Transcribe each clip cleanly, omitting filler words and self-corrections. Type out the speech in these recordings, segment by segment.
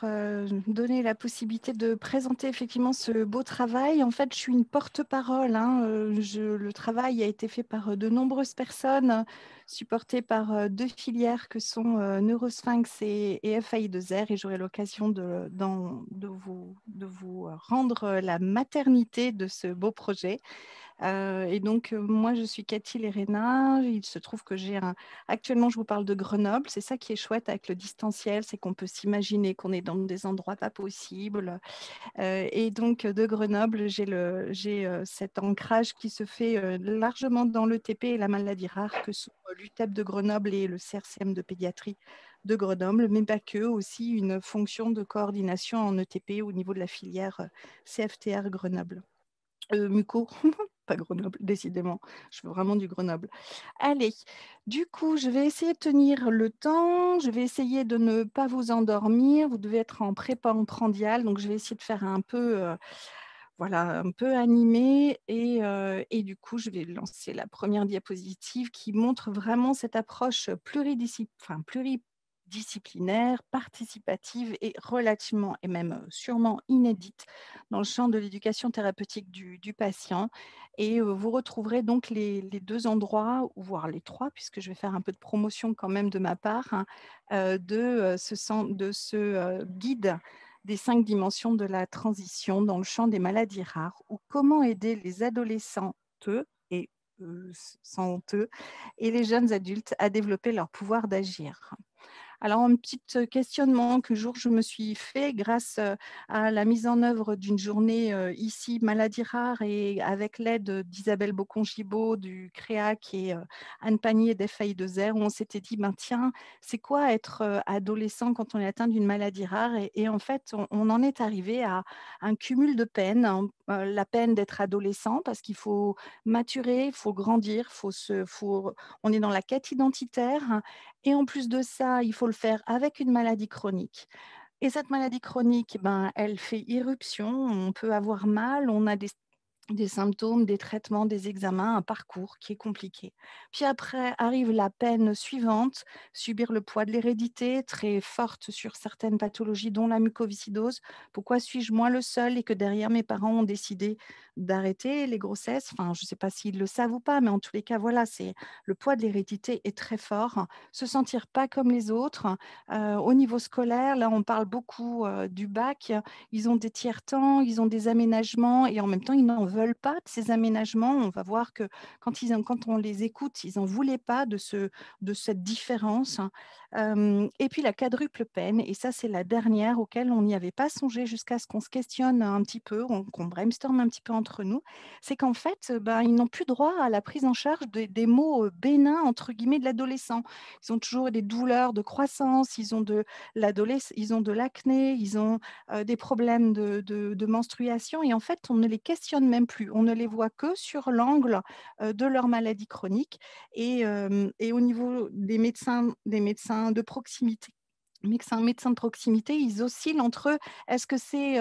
m'avoir donné la possibilité de présenter effectivement ce beau travail. En fait, je suis une porte-parole, hein. Le travail a été fait par de nombreuses personnes, supporté par deux filières que sont Neurosphinx et FAI2R, et j'aurai l'occasion de vous rendre la maternité de ce beau projet. Et donc, moi, je suis Cathy Lérena. Il se trouve que actuellement, je vous parle de Grenoble. C'est ça qui est chouette avec le distanciel, c'est qu'on peut s'imaginer qu'on est dans des endroits pas possibles. Et donc, de Grenoble, j'ai cet ancrage qui se fait largement dans l'ETP et la maladie rare que sont l'UTEP de Grenoble et le CRCM de pédiatrie de Grenoble, mais pas que, aussi une fonction de coordination en ETP au niveau de la filière CFTR Grenoble. Muco, pas Grenoble, décidément. Je veux vraiment du Grenoble. Allez, du coup, je vais essayer de tenir le temps. Je vais essayer de ne pas vous endormir. Vous devez être en préprandial, donc je vais essayer de faire voilà, un peu animé. Et du coup, je vais lancer la première diapositive qui montre vraiment cette approche pluridisciplinaire, participative et relativement et même sûrement inédite dans le champ de l'éducation thérapeutique du patient. Et vous retrouverez donc les deux endroits, ou voire les trois, puisque je vais faire un peu de promotion quand même de ma part, hein, de ce guide des 5 dimensions de la transition dans le champ des maladies rares, ou comment aider les adolescents et sans eux et les jeunes adultes à développer leur pouvoir d'agir. Alors, un petit questionnement qu'un jour je me suis fait grâce à la mise en œuvre d'une journée ici, Maladies rares, et avec l'aide d'Isabelle Bocon-Gibaud du CREAC et Anne Panier d'FAI2R, où on s'était dit, ben, tiens, c'est quoi être adolescent quand on est atteint d'une maladie rare? Et en fait, on en est arrivé à un cumul de peines, hein. La peine d'être adolescent parce qu'il faut maturer, il faut grandir, on est dans la quête identitaire, et en plus de ça, il faut le faire avec une maladie chronique. Et cette maladie chronique, ben, elle fait irruption, on peut avoir mal, on a des symptômes, des traitements, des examens, un parcours qui est compliqué. Puis après arrive la peine suivante, subir le poids de l'hérédité, très forte sur certaines pathologies, dont la mucoviscidose. Pourquoi suis-je moi le seul et que derrière mes parents ont décidé d'arrêter les grossesses? Enfin, je ne sais pas s'ils le savent ou pas, mais en tous les cas, voilà, c'est le poids de l'hérédité est très fort. Se sentir pas comme les autres. Au niveau scolaire, là, on parle beaucoup du bac. Ils ont des tiers-temps, ils ont des aménagements et en même temps, ils n'en veulent pas de ces aménagements. On va voir que quand on les écoute, ils n'en voulaient pas de cette différence. Et puis la quadruple peine, et ça, c'est la dernière auquel on n'y avait pas songé jusqu'à ce qu'on se questionne un petit peu, qu'on brainstorm un petit peu entre nous. C'est qu'en fait, ben, ils n'ont plus droit à la prise en charge des maux bénins, entre guillemets, de l'adolescent. Ils ont toujours des douleurs de croissance, ils ont de l'acné, ils ont des problèmes de menstruation, et en fait, on ne les questionne même plus. On ne les voit que sur l'angle de leur maladie chronique. Et au niveau des médecins de proximité, médecins de proximité, ils oscillent entre est-ce que c'est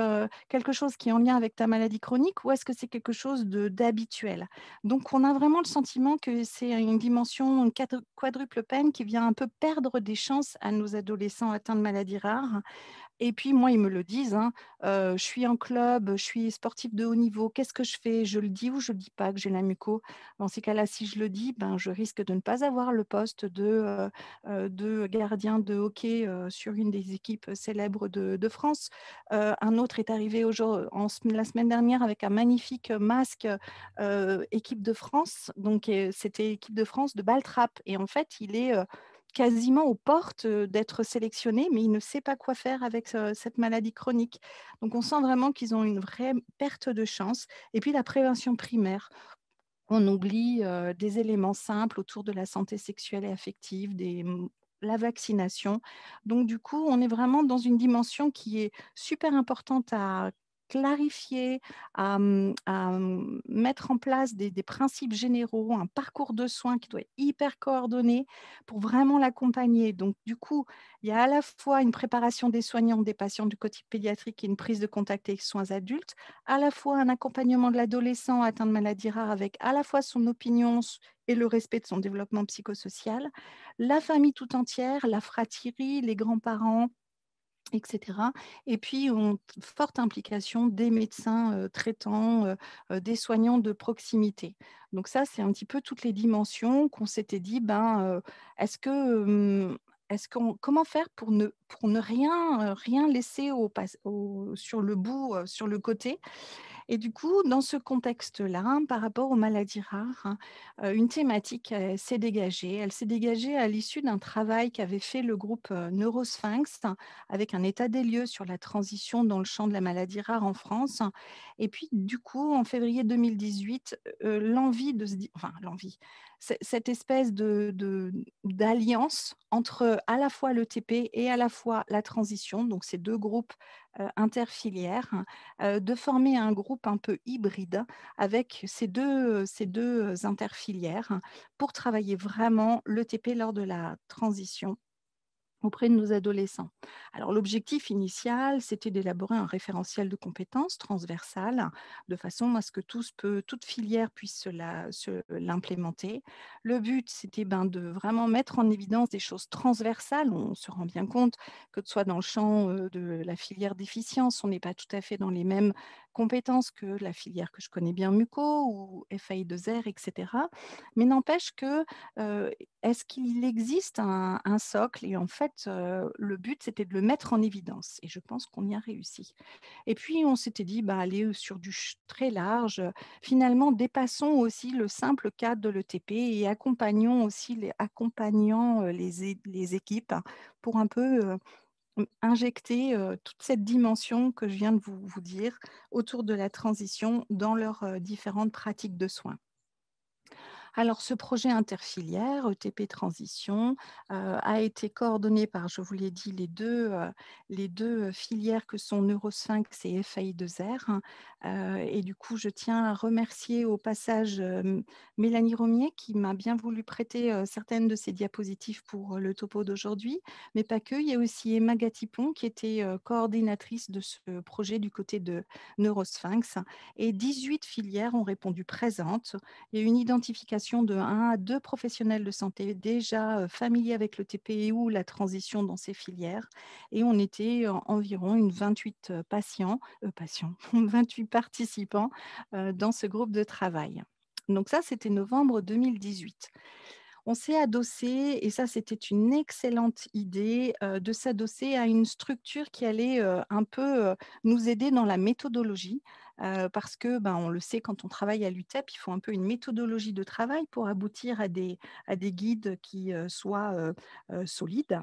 quelque chose qui est en lien avec ta maladie chronique ou est-ce que c'est quelque chose d'habituel. Donc, on a vraiment le sentiment que c'est une dimension, une quadruple peine qui vient un peu perdre des chances à nos adolescents atteints de maladies rares. Et puis moi, ils me le disent, hein, je suis en club, je suis sportif de haut niveau, qu'est-ce que je fais? Je le dis ou je ne le dis pas que j'ai la muco? Dans ces cas-là, si je le dis, ben, je risque de ne pas avoir le poste de gardien de hockey sur une des équipes célèbres de France. Un autre est arrivé la semaine dernière avec un magnifique masque équipe de France. Donc, c'était équipe de France de Baltrap. Et en fait, il est quasiment aux portes d'être sélectionné, mais il ne sait pas quoi faire avec cette maladie chronique. Donc, on sent vraiment qu'ils ont une vraie perte de chance. Et puis, la prévention primaire. On oublie des éléments simples autour de la santé sexuelle et affective, la vaccination. Donc, du coup, on est vraiment dans une dimension qui est super importante à clarifier, à mettre en place des principes généraux, un parcours de soins qui doit être hyper coordonné pour vraiment l'accompagner. Donc, du coup, il y a à la fois une préparation des soignants, des patients du côté pédiatrique et une prise de contact avec les soins adultes, à la fois un accompagnement de l'adolescent atteint de maladies rares avec à la fois son opinion et le respect de son développement psychosocial, la famille tout entière, la fratrie, les grands-parents, et cetera. Et puis, forte implication des médecins, traitants, des soignants de proximité. Donc ça, c'est un petit peu toutes les dimensions qu'on s'était dit, ben, est-ce que, comment faire pour ne rien, rien laisser sur le bout, sur le côté? Et du coup, dans ce contexte-là, par rapport aux maladies rares, hein, une thématique, s'est dégagée. Elle s'est dégagée à l'issue d'un travail qu'avait fait le groupe, Neurosphinx, avec un état des lieux sur la transition dans le champ de la maladie rare en France. Et puis, du coup, en février 2018, l'envie de se dire, enfin l'envie, cette espèce d'alliance entre à la fois le TP et à la fois la transition, donc ces 2 groupes, interfilières, de former un groupe un peu hybride avec ces deux interfilières pour travailler vraiment le TP lors de la transition auprès de nos adolescents. Alors l'objectif initial, c'était d'élaborer un référentiel de compétences transversales, de façon à ce que toute filière puisse l'implémenter. Le but, c'était ben, de vraiment mettre en évidence des choses transversales. On se rend bien compte que ce soit dans le champ de la filière déficience, on n'est pas tout à fait dans les mêmes compétences que la filière que je connais bien muco ou FAI2R, etc. Mais n'empêche que est-ce qu'il existe un socle? Et en fait, le but, c'était de le mettre en évidence et je pense qu'on y a réussi. Et puis, on s'était dit: «Bah, aller sur très large, finalement, dépassons aussi le simple cadre de l'ETP et accompagnant, les équipes pour un peu, injecter, toute cette dimension que je viens de vous dire autour de la transition dans leurs, différentes pratiques de soins». Alors, ce projet interfilière, ETP Transition, a été coordonné par, je vous l'ai dit, les deux filières que sont Neurosphinx et FAI2R, hein. Et du coup, je tiens à remercier au passage, Mélanie Romier qui m'a bien voulu prêter, certaines de ses diapositives pour, le topo d'aujourd'hui, mais pas que. Il y a aussi Emma Gatipon qui était, coordinatrice de ce projet du côté de Neurosphinx et 18 filières ont répondu présentes. Il y a une identification de 1 à 2 professionnels de santé déjà, familiers avec le TPE ou la transition dans ces filières et on était environ une 28, patients, 28 participants, dans ce groupe de travail. Donc ça, c'était novembre 2018. On s'est adossé et ça, c'était une excellente idée, de s'adosser à une structure qui allait, un peu, nous aider dans la méthodologie, parce que, ben, on le sait quand on travaille à l'UTEP, il faut un peu une méthodologie de travail pour aboutir à des guides qui, soient, solides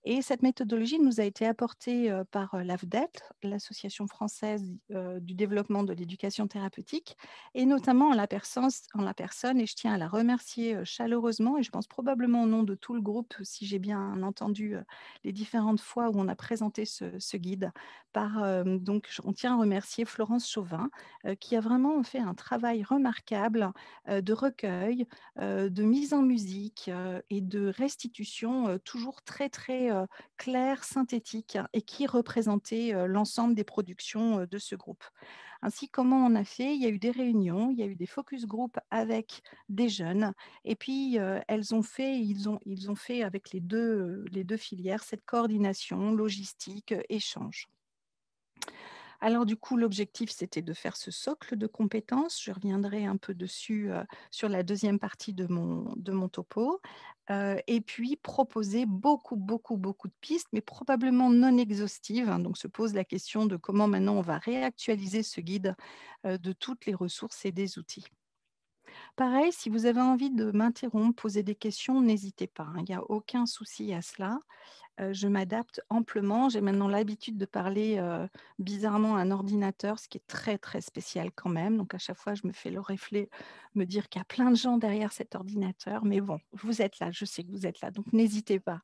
et cette méthodologie nous a été apportée, par, l'AFDET, l'Association française, du développement de l'éducation thérapeutique et notamment en la personne et je tiens à la remercier, chaleureusement et je pense probablement au nom de tout le groupe, si j'ai bien entendu, les différentes fois où on a présenté ce guide par, donc on tient à remercier Florence Chauvin, qui a vraiment fait un travail remarquable, de recueil, de mise en musique, et de restitution, toujours très, très, claire, synthétique et qui représentait, l'ensemble des productions, de ce groupe. Ainsi, comment on a fait? Il y a eu des réunions, il y a eu des focus group avec des jeunes et puis, ils ont fait avec les deux filières cette coordination logistique, échange. Alors du coup, l'objectif, c'était de faire ce socle de compétences. Je reviendrai un peu dessus, sur la deuxième partie de mon topo, et puis proposer beaucoup, beaucoup, beaucoup de pistes, mais probablement non exhaustives, hein. Donc se pose la question de comment maintenant on va réactualiser ce guide, de toutes les ressources et des outils. Pareil, si vous avez envie de m'interrompre, poser des questions, n'hésitez pas, hein, il n'y a aucun souci à cela. Je m'adapte amplement. J'ai maintenant l'habitude de parler, bizarrement à un ordinateur, ce qui est très, très spécial quand même. Donc à chaque fois, je me fais le réflet, me dire qu'il y a plein de gens derrière cet ordinateur. Mais bon, vous êtes là, je sais que vous êtes là, donc n'hésitez pas.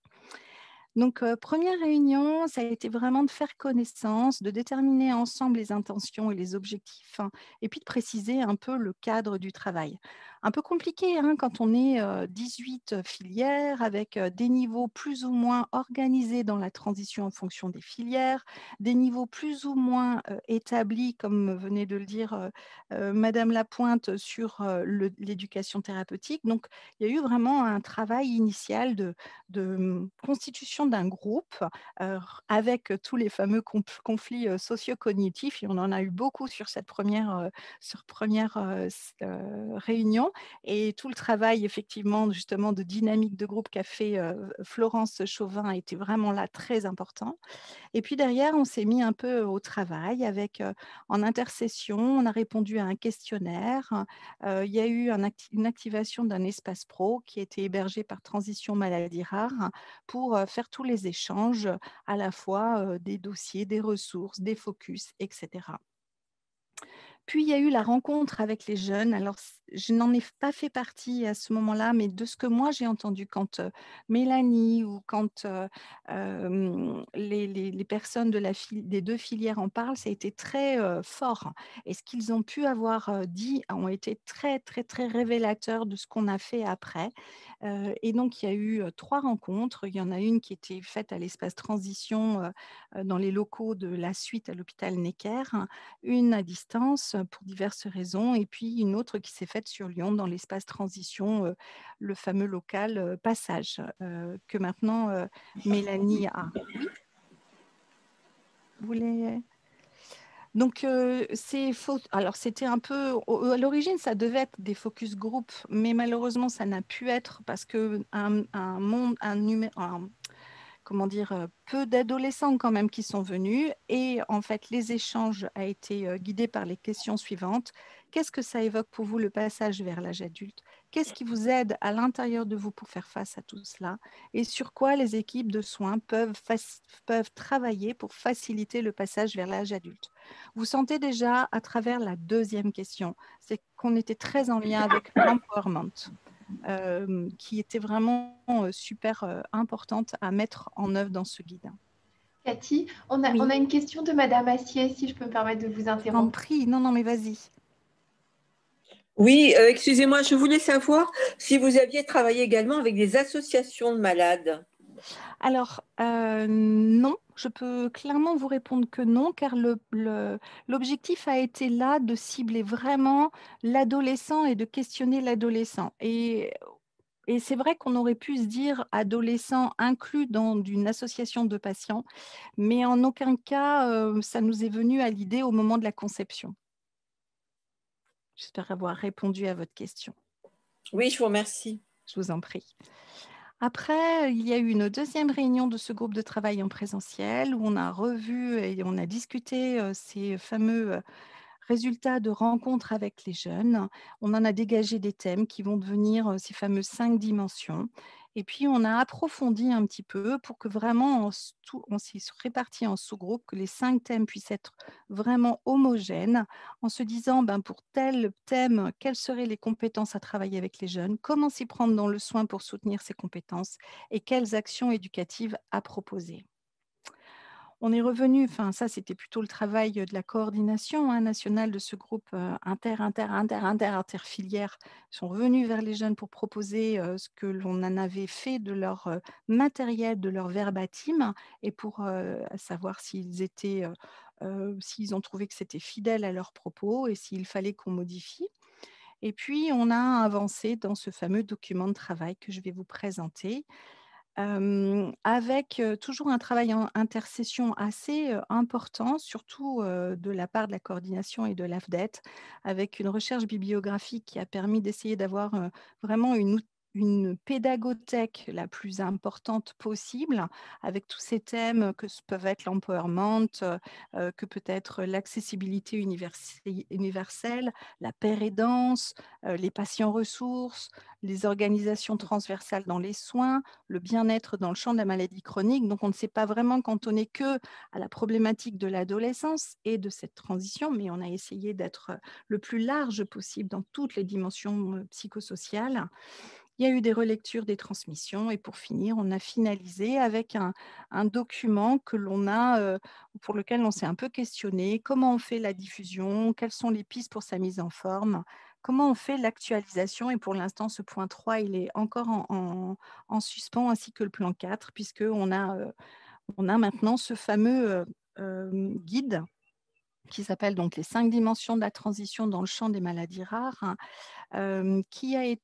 Donc, 1re réunion, ça a été vraiment de faire connaissance, de déterminer ensemble les intentions et les objectifs, hein, et puis de préciser un peu le cadre du travail. un peu compliqué, hein, quand on est 18 filières avec des niveaux plus ou moins organisés dans la transition en fonction des filières, des niveaux plus ou moins établis, comme venait de le dire Madame Lapointe, sur l'éducation thérapeutique. Donc, il y a eu vraiment un travail initial de constitution d'un groupe avec tous les fameux conflits socio-cognitifs. Et on en a eu beaucoup sur première réunion, et tout le travail effectivement justement de dynamique de groupe qu'a fait Florence Chauvin a été vraiment là très important. Et puis derrière, on s'est mis un peu au travail avec, en intercession, on a répondu à un questionnaire. Il y a eu une activation d'un espace pro qui a été hébergé par Transition Maladies Rares pour faire tous les échanges, à la fois des dossiers, des ressources, des focus, etc. Puis il y a eu la rencontre avec les jeunes. Alors, je n'en ai pas fait partie à ce moment-là, mais de ce que moi j'ai entendu quand Mélanie ou quand les personnes des deux filières en parlent, ça a été très fort. Et ce qu'ils ont pu avoir dit ont été très, très, très révélateurs de ce qu'on a fait après. Et donc, il y a eu 3 rencontres. Il y en a une qui était faite à l'espace transition dans les locaux de la suite à l'hôpital Necker, une à distance pour diverses raisons, et puis une autre qui s'est faite sur Lyon dans l'espace transition, le fameux local Passage, que maintenant Mélanie a. Oui, vous voulez. Donc, c'est faux. Alors, c'était un peu, à l'origine, ça devait être des focus group, mais malheureusement, ça n'a pu être parce que un monde, comment dire, peu d'adolescents quand même qui sont venus, et en fait les échanges a été guidés par les questions suivantes. Qu'est-ce que ça évoque pour vous le passage vers l'âge adulte? Qu'est-ce qui vous aide à l'intérieur de vous pour faire face à tout cela? Et sur quoi les équipes de soins peuvent travailler pour faciliter le passage vers l'âge adulte? Vous sentez déjà à travers la deuxième question, c'est qu'on était très en lien avec l'empowerment, qui était vraiment super importante à mettre en œuvre dans ce guide. Cathy, on Oui, a une question de Madame Assier, si je peux me permettre de vous je vous en interrompre. prie. Non, non, mais vas-y. Oui, excusez-moi, je voulais savoir si vous aviez travaillé également avec des associations de malades. Alors, non, je peux clairement vous répondre que non, car l'objectif a été là de cibler vraiment l'adolescent et de questionner l'adolescent. Et c'est vrai qu'on aurait pu se dire adolescent inclus dans une association de patients, mais en aucun cas, ça nous est venu à l'idée au moment de la conception. J'espère avoir répondu à votre question. Oui, je vous remercie. Je vous en prie. Après, il y a eu une deuxième réunion de ce groupe de travail en présentiel où on a revu et on a discuté ces fameux résultats de rencontres avec les jeunes. On en a dégagé des thèmes qui vont devenir ces fameuses 5 dimensions. Et puis, on a approfondi un petit peu pour que vraiment, on s'y répartit en sous-groupes, que les 5 thèmes puissent être vraiment homogènes, en se disant, ben, pour tel thème, quelles seraient les compétences à travailler avec les jeunes, comment s'y prendre dans le soin pour soutenir ces compétences et quelles actions éducatives à proposer. On est revenu, enfin ça c'était plutôt le travail de la coordination nationale de ce groupe interfilière. Ils sont revenus vers les jeunes pour proposer ce que l'on en avait fait de leur matériel, de leur verbatim, et pour savoir s'ils ont trouvé que c'était fidèle à leurs propos et s'il fallait qu'on modifie. Et puis on a avancé dans ce fameux document de travail que je vais vous présenter, avec toujours un travail en intercession assez important, surtout de la part de la coordination et de l'AFDET, avec une recherche bibliographique qui a permis d'essayer d'avoir vraiment une pédagothèque la plus importante possible, avec tous ces thèmes que peuvent être l'empowerment, que peut être l'accessibilité universelle, la pérédance, les patients ressources, les organisations transversales dans les soins, le bien-être dans le champ de la maladie chronique. Donc, on ne s'est pas vraiment cantonné que à la problématique de l'adolescence et de cette transition, mais on a essayé d'être le plus large possible dans toutes les dimensions psychosociales. Il y a eu des relectures des transmissions et pour finir, on a finalisé avec un document pour lequel on s'est un peu questionné. Comment on fait la diffusion? Quelles sont les pistes pour sa mise en forme? comment on fait l'actualisation. Et pour l'instant, ce point 3, il est encore en suspens, ainsi que le plan 4, puisqu'on on a maintenant ce fameux guide qui s'appelle donc les 5 dimensions de la transition dans le champ des maladies rares, hein, qui est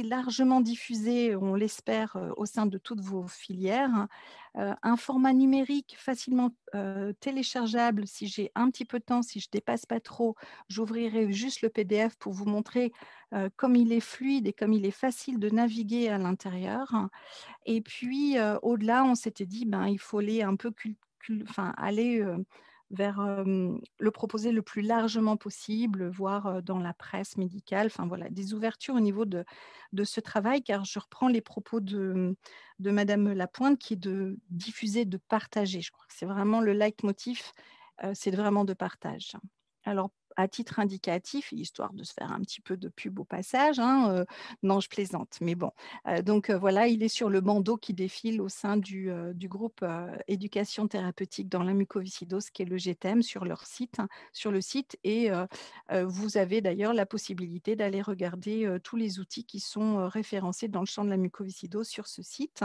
largement diffusé, on l'espère, au sein de toutes vos filières, hein. Un format numérique facilement téléchargeable. Si j'ai un petit peu de temps, si je ne dépasse pas trop, j'ouvrirai juste le PDF pour vous montrer comme il est fluide et comme il est facile de naviguer à l'intérieur. Et puis, au-delà, on s'était dit, ben, il faut aller un peu aller vers le proposer le plus largement possible, voire dans la presse médicale. Enfin voilà, des ouvertures au niveau de ce travail, car je reprends les propos de Madame Lapointe, qui est de diffuser, de partager. Je crois que c'est vraiment le leitmotiv, c'est vraiment de partage. Alors, à titre indicatif, histoire de se faire un petit peu de pub au passage, hein, non, je plaisante, mais bon. Donc voilà, il est sur le bandeau qui défile au sein du groupe éducation thérapeutique dans la mucoviscidose, qui est le GTM, sur leur site, hein, sur le site. Et vous avez d'ailleurs la possibilité d'aller regarder tous les outils qui sont référencés dans le champ de la mucoviscidose sur ce site.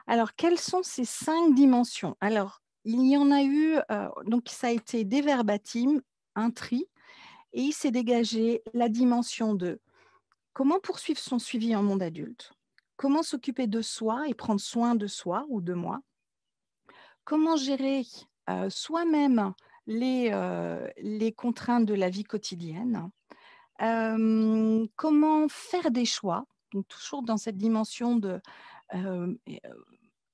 Alors, quelles sont ces 5 dimensions? Alors, il y en a eu, donc ça a été des verbatim, un tri, et il s'est dégagé la dimension de comment poursuivre son suivi en monde adulte, comment s'occuper de soi et prendre soin de soi ou de moi, comment gérer soi-même les contraintes de la vie quotidienne, comment faire des choix, donc toujours dans cette dimension de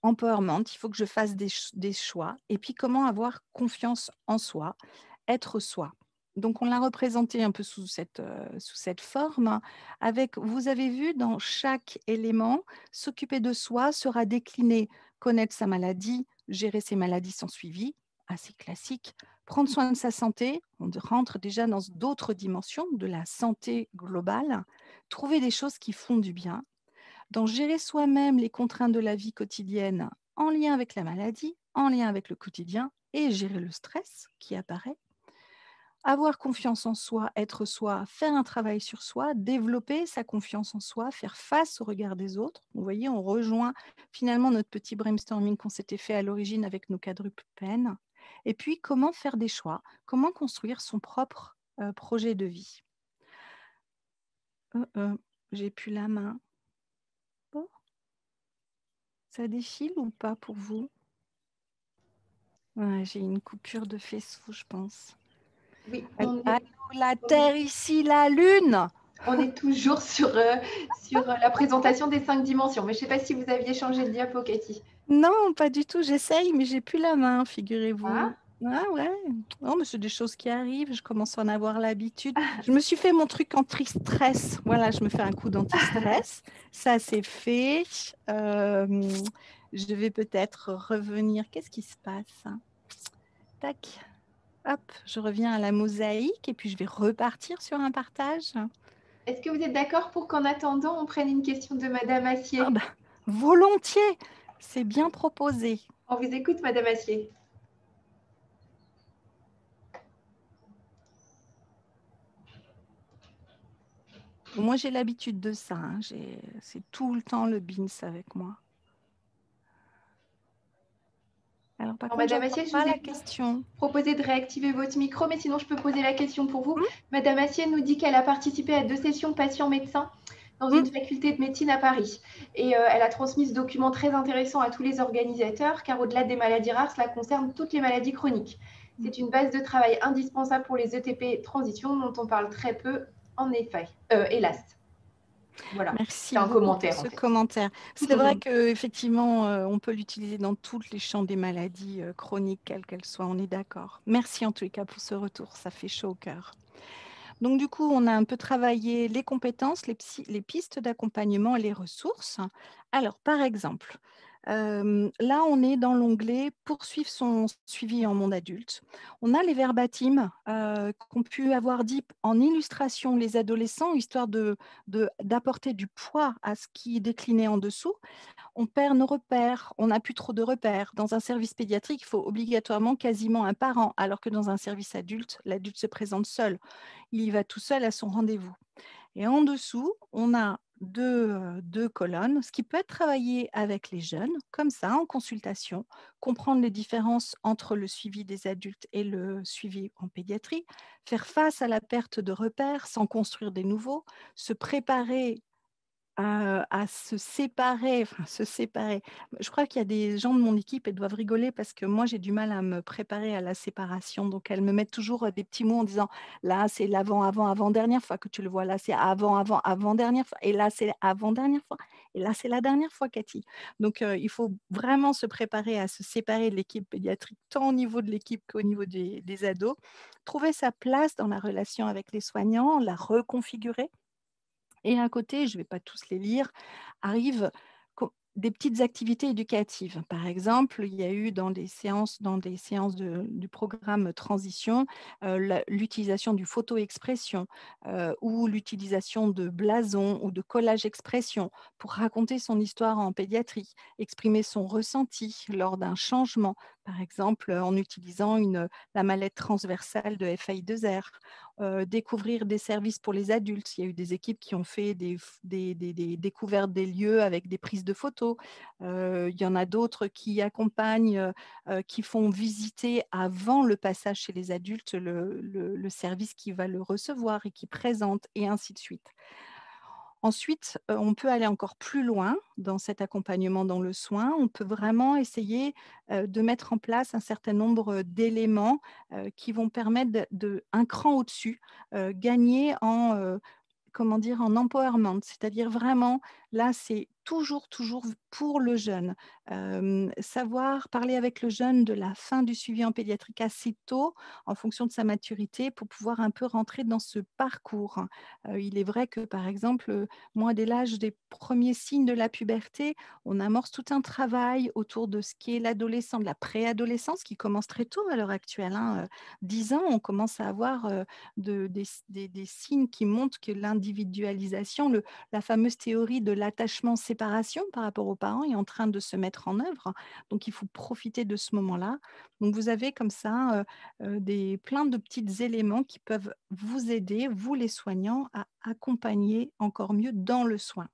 empowerment, il faut que je fasse des choix, et puis comment avoir confiance en soi, être soi. Donc on l'a représenté un peu sous cette forme, avec, vous avez vu, dans chaque élément, s'occuper de soi sera décliné, connaître sa maladie, gérer ses maladies sans suivi, assez classique, prendre soin de sa santé, on rentre déjà dans d'autres dimensions de la santé globale, trouver des choses qui font du bien, dans gérer soi-même les contraintes de la vie quotidienne en lien avec la maladie, en lien avec le quotidien, et gérer le stress qui apparaît. Avoir confiance en soi, être soi, faire un travail sur soi, développer sa confiance en soi, faire face au regard des autres. Vous voyez, on rejoint finalement notre petit brainstorming qu'on s'était fait à l'origine avec nos quadruples peines. Et puis, comment faire des choix, comment construire son propre projet de vie. J'ai plus la main. Bon. Ça défile ou pas pour vous? Ouais, j'ai une coupure de faisceau, je pense. Oui, Allô, la Terre, ici, la Lune! on est toujours sur la présentation des 5 dimensions. Mais je ne sais pas si vous aviez changé de diapo, Cathy. Non, pas du tout, j'essaye, mais j'ai plus la main, figurez-vous. Ah, Ah ouais, non, mais c'est des choses qui arrivent, je commence à en avoir l'habitude. Je me suis fait mon truc anti-stress. Voilà, je me fais un coup d'anti-stress. Ça, c'est fait. Je vais peut-être revenir. Qu'est-ce qui se passe? Tac. Hop, je reviens à la mosaïque et puis je vais repartir sur un partage. est-ce que vous êtes d'accord pour qu'en attendant, on prenne une question de Madame Ah Assier? bah, volontiers, c'est bien proposé. On vous écoute, Madame Assier. Moi, j'ai l'habitude de ça, hein. C'est tout le temps le BINS avec moi. Alors, par Alors, contre, Madame j'entends Assier, je pas vous la ai question. proposé de réactiver votre micro, mais sinon, je peux poser la question pour vous. Hum, Madame Assier nous dit qu'elle a participé à 2 sessions patients-médecins dans hum, une faculté de médecine à Paris. Et elle a transmis ce document très intéressant à tous les organisateurs, car au-delà des maladies rares, cela concerne toutes les maladies chroniques. hum. C'est une base de travail indispensable pour les ETP transition, dont on parle très peu, en effet, hélas. Voilà, Merci c'est un beaucoup pour commentaire en ce fait. commentaire. C'est vrai qu'effectivement, on peut l'utiliser dans tous les champs des maladies chroniques, quelles qu'elles soient, on est d'accord. Merci en tous cas pour ce retour, ça fait chaud au cœur. Donc, du coup, on a un peu travaillé les compétences, les pistes d'accompagnement et les ressources. Alors, par exemple, Là, on est dans l'onglet «Poursuivre son suivi en monde adulte». On a les verbatims qu'ont pu avoir dit en illustration les adolescents, histoire d'apporter du poids à ce qui est décliné en dessous. On perd nos repères, on n'a plus trop de repères. Dans un service pédiatrique, il faut obligatoirement quasiment un parent, alors que dans un service adulte, l'adulte se présente seul. Il y va tout seul à son rendez-vous. Et en dessous, on a deux colonnes, ce qui peut être travaillé avec les jeunes, comme ça, en consultation, comprendre les différences entre le suivi des adultes et le suivi en pédiatrie, faire face à la perte de repères sans construire des nouveaux, se préparer à se séparer. Je crois qu'il y a des gens de mon équipe, elles doivent rigoler parce que moi, j'ai du mal à me préparer à la séparation. Donc, elles me mettent toujours des petits mots en disant, là, c'est l'avant, avant, avant-dernière fois que tu le vois. Là, c'est avant, avant, avant-dernière fois. Et là, c'est avant-dernière fois. Et là, c'est la dernière fois, Cathy. Donc, il faut vraiment se préparer à se séparer de l'équipe pédiatrique, tant au niveau de l'équipe qu'au niveau des ados. Trouver sa place dans la relation avec les soignants, la reconfigurer. Et à côté, je ne vais pas tous les lire, arrivent des petites activités éducatives. Par exemple, il y a eu dans des séances du programme Transition, l'utilisation du photo-expression ou l'utilisation de blasons ou de collage-expression pour raconter son histoire en pédiatrie, exprimer son ressenti lors d'un changement, par exemple en utilisant la mallette transversale de FI2R, découvrir des services pour les adultes. Il y a eu des équipes qui ont fait des découvertes des lieux avec des prises de photos. Il y en a d'autres qui accompagnent, qui font visiter avant le passage chez les adultes le service qui va le recevoir et qui présente, et ainsi de suite. Ensuite, on peut aller encore plus loin dans cet accompagnement dans le soin. On peut vraiment essayer de mettre en place un certain nombre d'éléments qui vont permettre un cran au-dessus, gagner comment dire, en empowerment, c'est-à-dire vraiment, là, c'est toujours pour le jeune. Savoir parler avec le jeune de la fin du suivi en pédiatrique assez tôt, en fonction de sa maturité, pour pouvoir un peu rentrer dans ce parcours. Il est vrai que, par exemple, moi, dès l'âge des premiers signes de la puberté, on amorce tout un travail autour de ce qui est l'adolescent, de la préadolescence, qui commence très tôt à l'heure actuelle. 10 ans, on commence à avoir des signes qui montrent que l'individualisation, la fameuse théorie de l'attachement-séparation par rapport aux parents est en train de se mettre en œuvre. Donc, il faut profiter de ce moment-là. Donc, vous avez comme ça plein de petits éléments qui peuvent vous aider, vous les soignants, à accompagner encore mieux dans le soin.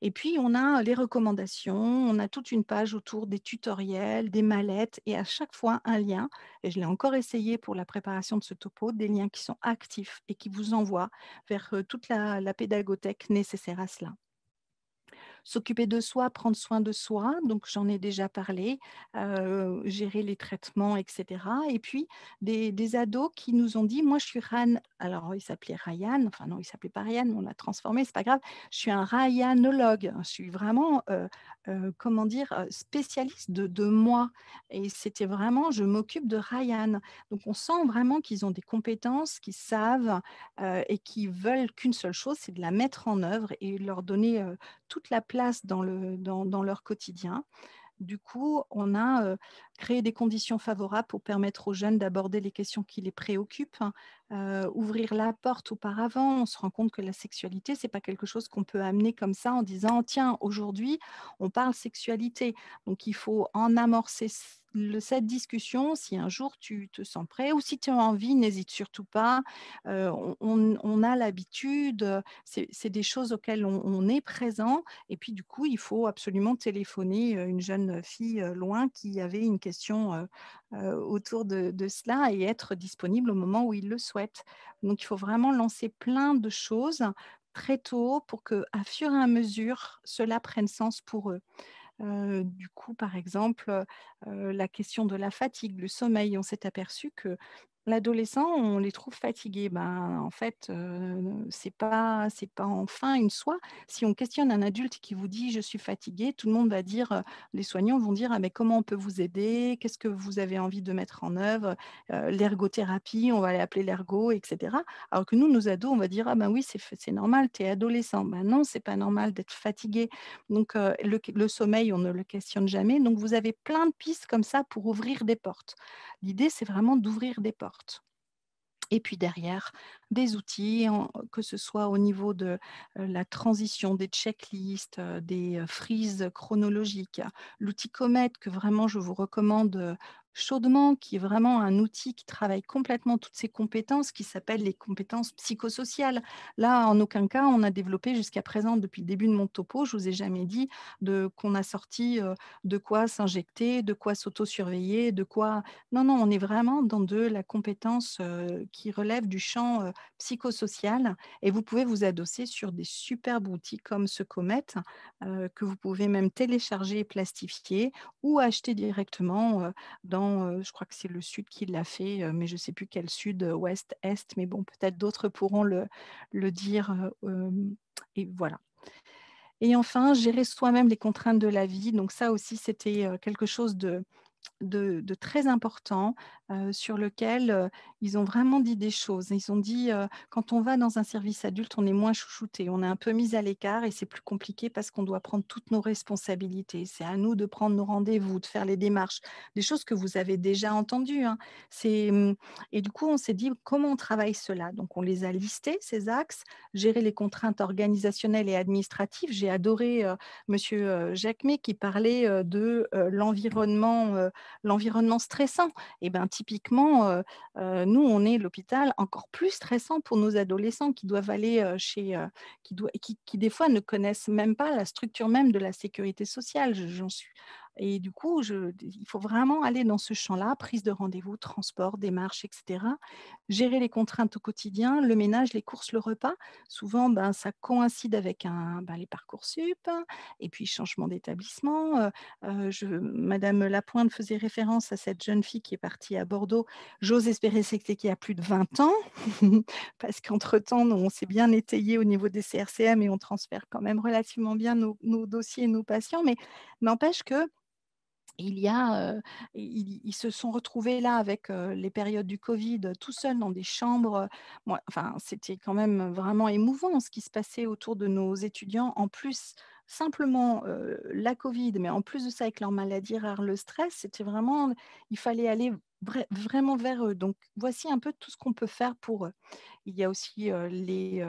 Et puis, on a les recommandations, on a toute une page autour des tutoriels, des mallettes, et à chaque fois un lien, et je l'ai encore essayé pour la préparation de ce topo, des liens qui sont actifs et qui vous envoient vers toute la pédagothèque nécessaire à cela. S'occuper de soi, prendre soin de soi, donc j'en ai déjà parlé, gérer les traitements, etc. Et puis, des ados qui nous ont dit, moi je suis alors il s'appelait Ryan, enfin non, il s'appelait pas Ryan, on l'a transformé, c'est pas grave, je suis un Ryanologue, je suis vraiment, comment dire, spécialiste de moi. Et c'était vraiment, je m'occupe de Ryan. Donc on sent vraiment qu'ils ont des compétences, qu'ils savent et qui veulent qu'une seule chose, c'est de la mettre en œuvre et leur donner toute la place dans leur quotidien. Du coup, on a créé des conditions favorables pour permettre aux jeunes d'aborder les questions qui les préoccupent, ouvrir la porte auparavant. On se rend compte que la sexualité, ce n'est pas quelque chose qu'on peut amener comme ça en disant « Tiens, aujourd'hui, on parle sexualité ». Donc, il faut en amorcer cette discussion. Si un jour tu te sens prêt ou si tu as envie, n'hésite surtout pas. On a l'habitude, c'est des choses auxquelles on est présent. Et puis, du coup, il faut absolument téléphoner une jeune fille loin qui avait une question autour de cela et être disponible au moment où il le souhaite. Donc, il faut vraiment lancer plein de choses très tôt pour qu'à fur et à mesure, cela prenne sens pour eux. Du coup, par exemple, la question de la fatigue, le sommeil, on s'est aperçu que L'adolescent, on les trouve fatigués. Ben, en fait, c'est pas enfin une soi. Si on questionne un adulte qui vous dit: «Je suis fatigué», tout le monde va dire, les soignants vont dire: «Ah mais comment on peut vous aider? Qu'est-ce que vous avez envie de mettre en œuvre?» L'ergothérapie, on va aller appeler l'ergo et cetera. Alors que nous, nos ados, on va dire: «Ah ben oui, c'est normal, tu es adolescent». Ben non, c'est pas normal d'être fatigué. Donc le sommeil, on ne le questionne jamais. Donc vous avez plein de pistes comme ça pour ouvrir des portes. L'idée, c'est vraiment d'ouvrir des portes. Et puis derrière, des outils, que ce soit au niveau de la transition, des checklists, des frises chronologiques. L'outil Comet que vraiment je vous recommande chaudement, qui est vraiment un outil qui travaille complètement toutes ces compétences, qui s'appellent les compétences psychosociales. Là, en aucun cas, on a développé jusqu'à présent, depuis le début de mon topo, je ne vous ai jamais dit qu'on a sorti de quoi s'injecter, de quoi s'auto-surveiller, de quoi non, non, on est vraiment dans de la compétence, qui relève du champ, psychosocial et vous pouvez vous adosser sur des superbes outils comme ce Comet, que vous pouvez même télécharger et plastifier ou acheter directement, je crois que c'est le sud qui l'a fait, mais je ne sais plus quel sud, ouest, est, mais bon, peut-être d'autres pourront le dire, et voilà. Et enfin, gérer soi-même les contraintes de la vie, donc ça aussi, c'était, quelque chose de très important, sur lequel, ils ont vraiment dit des choses. Ils ont dit, «Quand on va dans un service adulte, on est moins chouchouté, on est un peu mis à l'écart et c'est plus compliqué parce qu'on doit prendre toutes nos responsabilités. C'est à nous de prendre nos rendez-vous, de faire les démarches», des choses que vous avez déjà entendues, hein. Et du coup, on s'est dit: «Comment on travaille cela?» Donc on les a listés, ces axes, gérer les contraintes organisationnelles et administratives. J'ai adoré, monsieur, Jacquemet qui parlait, de, l'environnement stressant. Et ben, typiquement, nous, on est l'hôpital encore plus stressant pour nos adolescents qui doivent aller, qui des fois ne connaissent même pas la structure même de la sécurité sociale. Je j'en suis et du coup, il faut vraiment aller dans ce champ-là, prise de rendez-vous, transport, démarches et cetera. Gérer les contraintes au quotidien, le ménage, les courses, le repas. Souvent, ben, ça coïncide avec les Parcoursup et puis changement d'établissement, madame Lapointe faisait référence à cette jeune fille qui est partie à Bordeaux. J'ose espérer c'était qu'il y a plus de 20 ans, parce qu'entre-temps, nous, on s'est bien étayé au niveau des CRCM et on transfère quand même relativement bien nos dossiers et nos patients. Mais n'empêche que il y a, ils se sont retrouvés là avec, les périodes du covid, tout seuls dans des chambres, moi enfin, c'était quand même vraiment émouvant ce qui se passait autour de nos étudiants. En plus, simplement, la covid, mais en plus de ça avec leur maladie rare, le stress, c'était vraiment il fallait aller vraiment vers eux. Donc voici un peu tout ce qu'on peut faire pour eux. Il y a aussi,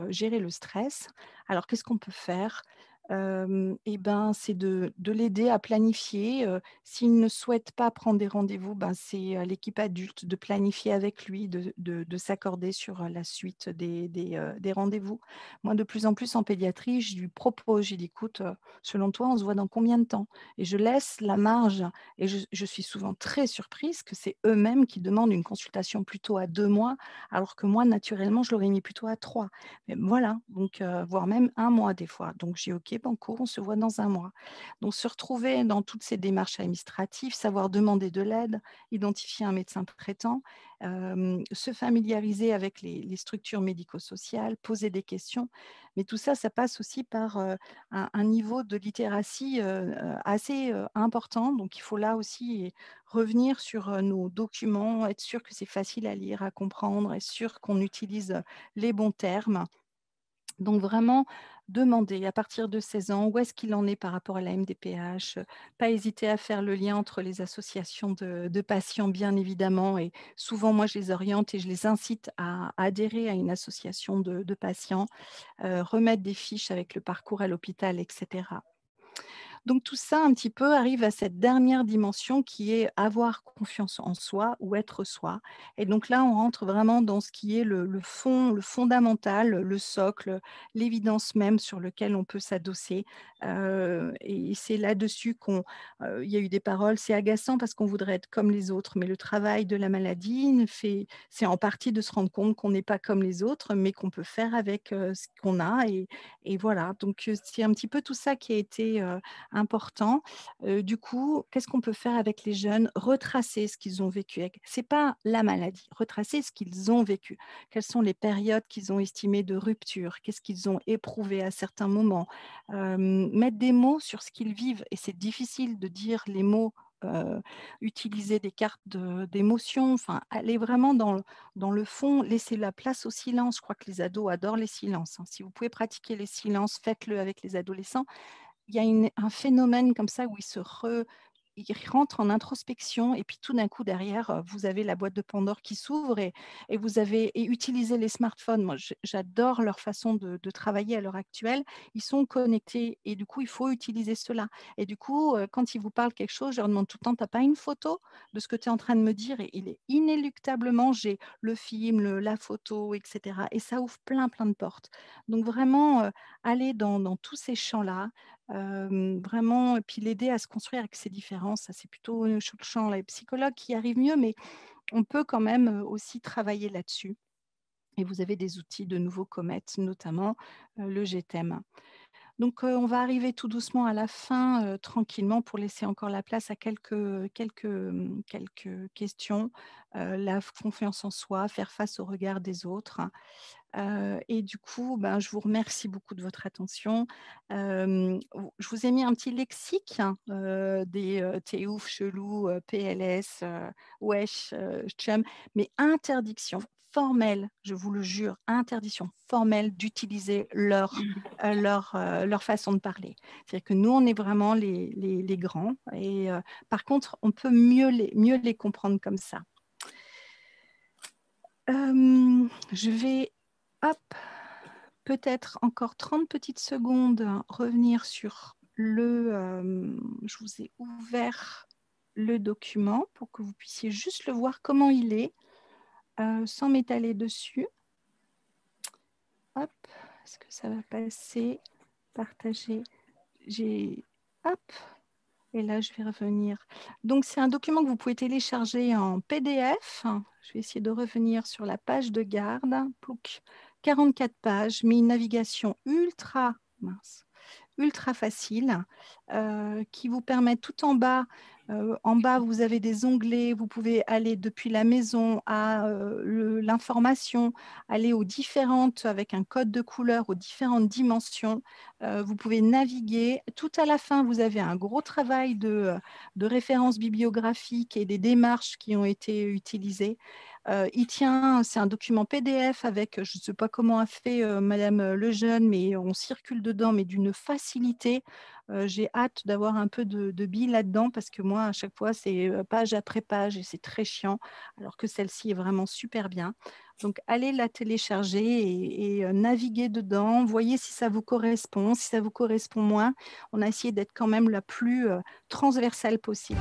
gérer le stress. Alors qu'est-ce qu'on peut faire? Et ben, c'est de l'aider à planifier, s'il ne souhaite pas prendre des rendez-vous, ben, c'est à l'équipe adulte de planifier avec lui, de s'accorder sur, la suite des rendez-vous. Moi, de plus en plus en pédiatrie, je lui propose, j'ai dit: «Écoute, selon toi, on se voit dans combien de temps?» Et je laisse la marge et je suis souvent très surprise que c'est eux-mêmes qui demandent une consultation plutôt à 2 mois, alors que moi, naturellement, je l'aurais mis plutôt à 3. Mais voilà, donc voire même 1 mois des fois. Donc j'ai: «OK, banco, on se voit dans 1 mois». Donc se retrouver dans toutes ces démarches administratives, savoir demander de l'aide, identifier un médecin traitant, se familiariser avec les structures médico-sociales, poser des questions. Mais tout ça, ça passe aussi par, un niveau de littératie, assez, important. Donc il faut là aussi revenir sur, nos documents, être sûr que c'est facile à lire, à comprendre, être sûr qu'on utilise, les bons termes. Donc vraiment demander à partir de 16 ans où est-ce qu'il en est par rapport à la MDPH, pas hésiter à faire le lien entre les associations de patients bien évidemment et souvent moi je les oriente et je les incite à adhérer à une association de patients, remettre des fiches avec le parcours à l'hôpital et cetera. Donc tout ça un petit peu arrive à cette dernière dimension qui est avoir confiance en soi ou être soi. Et donc là, on rentre vraiment dans ce qui est le fond, le fondamental, le socle, l'évidence même sur lequel on peut s'adosser. Et c'est là-dessus il y a eu des paroles, c'est agaçant parce qu'on voudrait être comme les autres, mais le travail de la maladie c'est en partie de se rendre compte qu'on n'est pas comme les autres, mais qu'on peut faire avec ce qu'on a. Et voilà, donc c'est un petit peu tout ça qui a été important. Du coup, qu'est-ce qu'on peut faire avec les jeunes? Retracer ce qu'ils ont vécu. Ce n'est pas la maladie, retracer ce qu'ils ont vécu. Quelles sont les périodes qu'ils ont estimées de rupture? Qu'est-ce qu'ils ont éprouvé à certains moments? Mettre des mots sur ce qu'ils vivent. Et c'est difficile de dire les mots, utiliser des cartes d'émotion, enfin, aller vraiment dans le fond, laisser la place au silence. Je crois que les ados adorent les silences, hein. Si vous pouvez pratiquer les silences, faites-le avec les adolescents. Il y a un phénomène comme ça où ils rentrent en introspection et puis tout d'un coup derrière, vous avez la boîte de Pandore qui s'ouvre et vous avez utilisé les smartphones. Moi, j'adore leur façon de travailler à l'heure actuelle. Ils sont connectés et du coup, il faut utiliser cela. Et du coup, quand ils vous parlent quelque chose, je leur demande tout le temps, t'as pas une photo de ce que tu es en train de me dire? Et il est inéluctablement, j'ai le film, la photo, etc. Et ça ouvre plein de portes. Donc vraiment, aller dans tous ces champs-là, vraiment, et puis l'aider à se construire avec ses différences, ça c'est plutôt sur le champ, les psychologues qui arrivent mieux, mais on peut quand même aussi travailler là-dessus. Et vous avez des outils de nouveaux comètes, notamment le GTEM. Donc, on va arriver tout doucement à la fin, tranquillement, pour laisser encore la place à quelques questions. La confiance en soi, faire face au regard des autres. Et du coup, ben, je vous remercie beaucoup de votre attention. Je vous ai mis un petit lexique, hein, des t'es ouf, chelou, PLS, wesh, chum, mais interdiction formelle, je vous le jure, interdiction formelle d'utiliser leur façon de parler. C'est-à-dire que nous, on est vraiment les grands et par contre, on peut mieux les comprendre comme ça. Je vais, hop, peut-être encore 30 petites secondes, revenir sur je vous ai ouvert le document pour que vous puissiez juste le voir comment il est, sans m'étaler dessus. Hop, est-ce que ça va passer? Partager. Hop, et là, je vais revenir. Donc, c'est un document que vous pouvez télécharger en PDF. Je vais essayer de revenir sur la page de garde. Plouc, 44 pages, mais une navigation ultra facile qui vous permet tout en bas. En bas, vous avez des onglets. Vous pouvez aller depuis la maison à l'information, aller aux différentes, avec un code de couleur, aux différentes dimensions. Vous pouvez naviguer. Tout à la fin, vous avez un gros travail de références bibliographiques et des démarches qui ont été utilisées. C'est un document PDF avec, je ne sais pas comment a fait Madame Lejeune, mais on circule dedans, mais d'une facilité. J'ai hâte d'avoir un peu de billes là-dedans parce que moi, à chaque fois, c'est page après page et c'est très chiant, alors que celle-ci est vraiment super bien. Donc, allez la télécharger et naviguer dedans. Voyez si ça vous correspond. Si ça vous correspond moins, on a essayé d'être quand même la plus transversale possible.